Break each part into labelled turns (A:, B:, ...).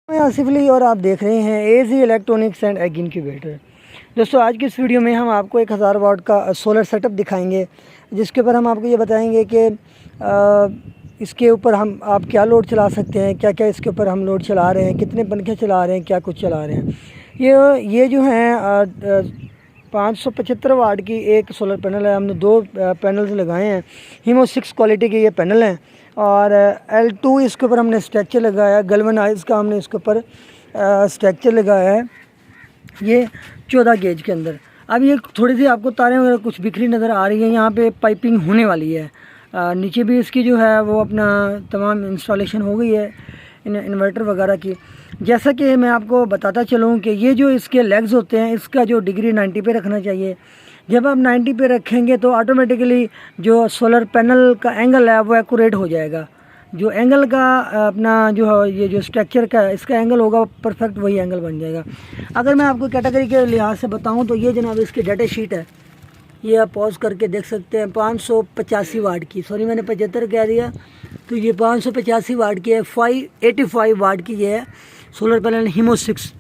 A: मैं आसिफ अली और आप देख रहे हैं एजी इलेक्ट्रॉनिक्स एंड एग इनक्यूबेटर। दोस्तों आज की इस वीडियो में हम आपको 1000 वाट का सोलर सेटअप दिखाएंगे, जिसके ऊपर हम आपको ये बताएंगे कि इसके ऊपर हम आप क्या लोड चला सकते हैं, क्या क्या इसके ऊपर हम लोड चला रहे हैं, कितने पंखे चला रहे हैं, क्या कुछ चला रहे हैं। ये जो हैं 575 वाट की एक सोलर पैनल है। हमने दो पैनल्स लगाए हैं, हीमो 6 क्वालिटी के ये पैनल हैं और L2 इसके ऊपर हमने स्ट्रक्चर लगाया है, गैल्वेनाइज का हमने इसके ऊपर स्ट्रक्चर लगाया है, ये 14 गेज के अंदर। अब ये थोड़ी सी आपको तारें वगैरह कुछ बिखरी नज़र आ रही है, यहाँ पे पाइपिंग होने वाली है। नीचे भी इसकी जो है वो अपना तमाम इंस्टॉलेशन हो गई है इन्वर्टर वगैरह की। जैसा कि मैं आपको बताता चलूँ कि ये जो इसके लेग्स होते हैं, इसका जो डिग्री 90 पे रखना चाहिए। जब आप 90 पे रखेंगे तो ऑटोमेटिकली जो सोलर पैनल का एंगल है वो एक्यूरेट हो जाएगा। जो एंगल का अपना जो है ये जो स्ट्रक्चर का इसका एंगल होगा परफेक्ट वही एंगल बन जाएगा। अगर मैं आपको कैटेगरी के लिहाज से बताऊं तो ये जनाब इसकी डाटा शीट है, ये आप पॉज करके देख सकते हैं। 585 वाट की, सॉरी मैंने 75 कह दिया, तो ये 585 वाट की है। 585 वाट की ये है सोलर पैनल हीमो 6।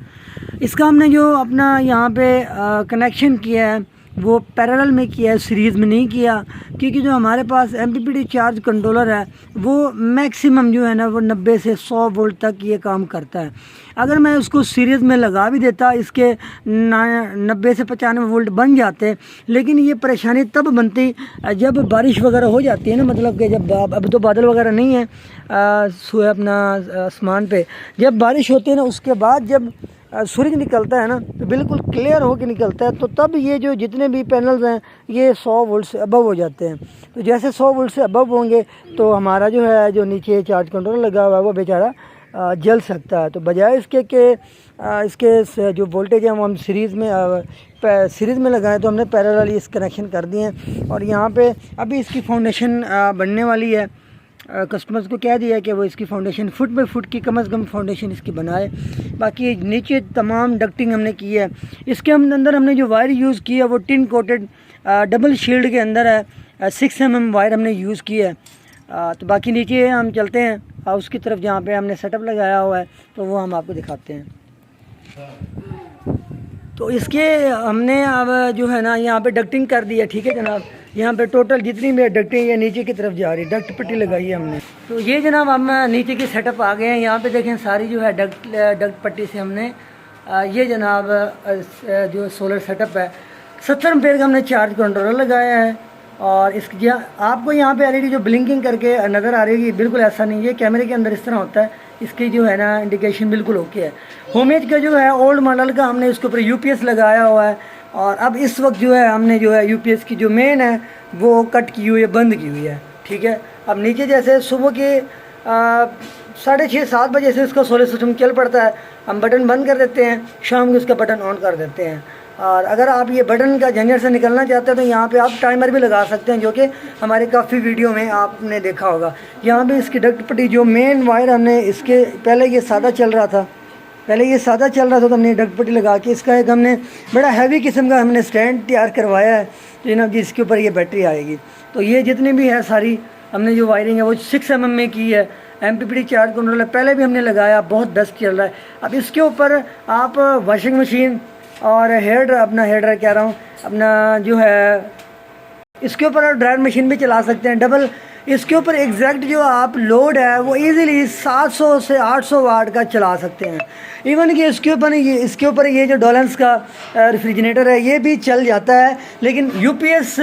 A: इसका हमने जो अपना यहाँ पे कनेक्शन किया है वो पैरेलल में किया है, सीरीज़ में नहीं किया, क्योंकि जो हमारे पास MPPT चार्ज कंट्रोलर है वो मैक्सिमम जो है ना वो 90 से 100 वोल्ट तक ये काम करता है। अगर मैं उसको सीरीज़ में लगा भी देता इसके 90 से 95 वोल्ट बन जाते, लेकिन ये परेशानी तब बनती जब बारिश वगैरह हो जाती है ना, मतलब कि जब अब तो बादल वगैरह नहीं है अपना आसमान पे, जब बारिश होती है ना उसके बाद जब सूरज निकलता है ना तो बिल्कुल क्लियर होकर निकलता है, तो तब ये जो जितने भी पैनल्स हैं ये 100 वोल्ट से अबव हो जाते हैं। तो जैसे 100 वोल्ट से अबव होंगे तो हमारा जो है जो नीचे चार्ज कंट्रोलर लगा हुआ है वो बेचारा जल सकता है। तो बजाय इसके कि इसके जो वोल्टेज है वो हम सीरीज़ में लगाएं, तो हमने पैरेलल इस कनेक्शन कर दिए हैं। और यहाँ पे अभी इसकी फाउंडेशन बनने वाली है। कस्टमर्स को कह दिया है कि वो इसकी फाउंडेशन फुट बाई फुट की कम से कम फाउंडेशन इसकी बनाए। बाकी नीचे तमाम डक्टिंग हमने की है। इसके अंदर हमने जो वायर यूज़ की है वो टिन कोटेड डबल शील्ड के अंदर है। 6 mm वायर हमने यूज़ की है। तो बाकी नीचे हम चलते हैं हाउस की तरफ जहाँ पे हमने सेटअप लगाया हुआ है, तो वो हम आपको दिखाते हैं। तो इसके हमने अब जो है ना यहाँ पे डक्टिंग कर दी है, ठीक है जनाब। यहाँ पे टोटल जितनी भी डक्टिंग है नीचे की तरफ जा रही है, डक्ट पट्टी लगाई है हमने। तो ये जनाब हम नीचे की सेटअप आ गए हैं। यहाँ पे देखें सारी जो है डक्ट पट्टी से हमने ये जनाब जो सोलर सेटअप है 70 एम्पेयर का हमने चार्ज कंट्रोलर लगाया है। और इसकी आपको यहाँ पे LED जो ब्लिंकिंग करके नज़र आ रही है, बिल्कुल ऐसा नहीं है, कैमरे के अंदर इस तरह होता है। इसकी जो है ना इंडिकेशन बिल्कुल ओके है। होमेज का जो है ओल्ड मॉडल का हमने इसके ऊपर UPS लगाया हुआ है। और अब इस वक्त जो है हमने जो है UPS की जो मेन है वो कट की हुई है, बंद की हुई है, ठीक है। अब नीचे जैसे सुबह के 6:30-7 बजे से इसका सोलर सिस्टम चल पड़ता है, हम बटन बंद कर देते हैं, शाम को इसका बटन ऑन कर देते हैं। और अगर आप ये बटन का झंझट से निकलना चाहते हैं तो यहाँ पे आप टाइमर भी लगा सकते हैं, जो कि हमारे काफ़ी वीडियो में आपने देखा होगा। यहाँ पे इसकी डक्ट पट्टी जो मेन वायर हमने इसके पहले ये सादा चल रहा था, तो हमने डक्ट पट्टी लगा के इसका एक हमने बड़ा हैवी किस्म का हमने स्टैंड तैयार करवाया है जनाब जी, इसके ऊपर ये बैटरी आएगी। तो ये जितनी भी है सारी हमने जो वायरिंग है वो 6 mm में की है। MPPT चार्ज कंट्रोलर पहले भी हमने लगाया, बहुत बेस्ट चल रहा है। अब इसके ऊपर आप वॉशिंग मशीन और हेयर ड्रायर कह रहा हूँ, अपना जो है इसके ऊपर आप ड्रायर मशीन भी चला सकते हैं डबल। इसके ऊपर एग्जैक्ट जो आप लोड है वो इजीली 700 से 800 वाट का चला सकते हैं। इवन कि इसके ऊपर ये जो डोलेंस का रेफ्रिजरेटर है ये भी चल जाता है, लेकिन UPS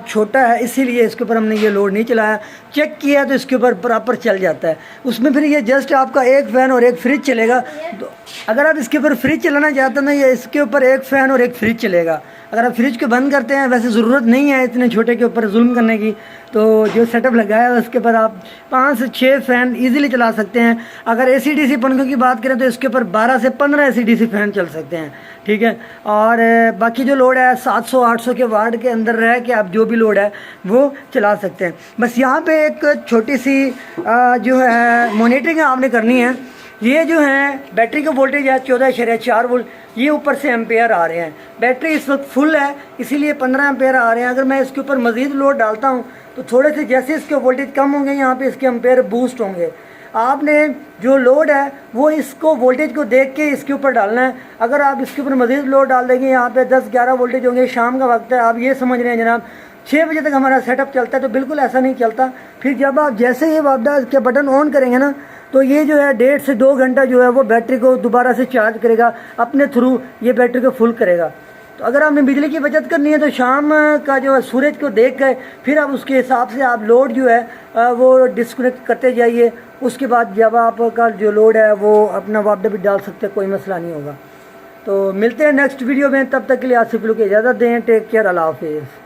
A: छोटा है इसीलिए इसके ऊपर हमने ये लोड नहीं चलाया। चेक किया तो इसके ऊपर प्रॉपर चल जाता है। उसमें फिर ये जस्ट आपका एक फ़ैन और एक फ्रिज चलेगा। तो अगर आप इसके ऊपर फ्रिज चलाना चाहते हैं ना, ये इसके ऊपर एक फ़ैन और एक फ्रिज चलेगा। अगर आप फ्रिज को बंद करते हैं, वैसे ज़रूरत नहीं है इतने छोटे के ऊपर जुल्म करने की, तो जो सेटअप लगाया है उसके ऊपर आप 5 से 6 फ़ैन इजीली चला सकते हैं। अगर AC/DC पंखों की बात करें तो इसके ऊपर 12 से 15 AC/DC फ़ैन चल सकते हैं, ठीक है। और बाकी जो लोड है 700-800 के वाट के अंदर रह के आप जो भी लोड है वो चला सकते हैं। बस यहाँ पे एक छोटी सी जो है मॉनिटरिंग आपने करनी है। ये जो है बैटरी का वोल्टेज है 14.4 वोल्ट, ये ऊपर से एम्पेयर आ रहे हैं। बैटरी इस वक्त फुल है इसीलिए 15 एम्पेयर आ रहे हैं। अगर मैं इसके ऊपर मज़ीद लोड डालता हूँ तो थोड़े से जैसे इसके वोल्टेज कम होंगे यहाँ पे इसके एम्पेयर बूस्ट होंगे। आपने जो लोड है वो इसको वोल्टेज को देख के इसके ऊपर डालना है। अगर आप इसके ऊपर मज़ीद लोड डाल देंगे, यहाँ पे 10-11 वोल्टेज होंगे, शाम का वक्त है, आप ये समझ रहे हैं जनाब 6 बजे तक हमारा सेटअप चलता है, तो बिल्कुल ऐसा नहीं चलता। फिर जब आप जैसे ये वापडा के बटन ऑन करेंगे ना, तो ये जो है 1.5 से 2 घंटा जो है वो बैटरी को दोबारा से चार्ज करेगा, अपने थ्रू ये बैटरी को फुल करेगा। तो अगर आपने बिजली की बचत करनी है तो शाम का जो है सूरज को देख कर फिर आप उसके हिसाब से आप लोड जो है वो डिस्कनेक्ट करते जाइए। उसके बाद जब आपका जो लोड है वो अपना वापडा भी डाल सकते हैं, कोई मसला नहीं होगा। तो मिलते हैं नेक्स्ट वीडियो में, तब तक के लिए आसिफ लोग की इजाज़त दें। टेक केयर, अल्लाह हाफिज़।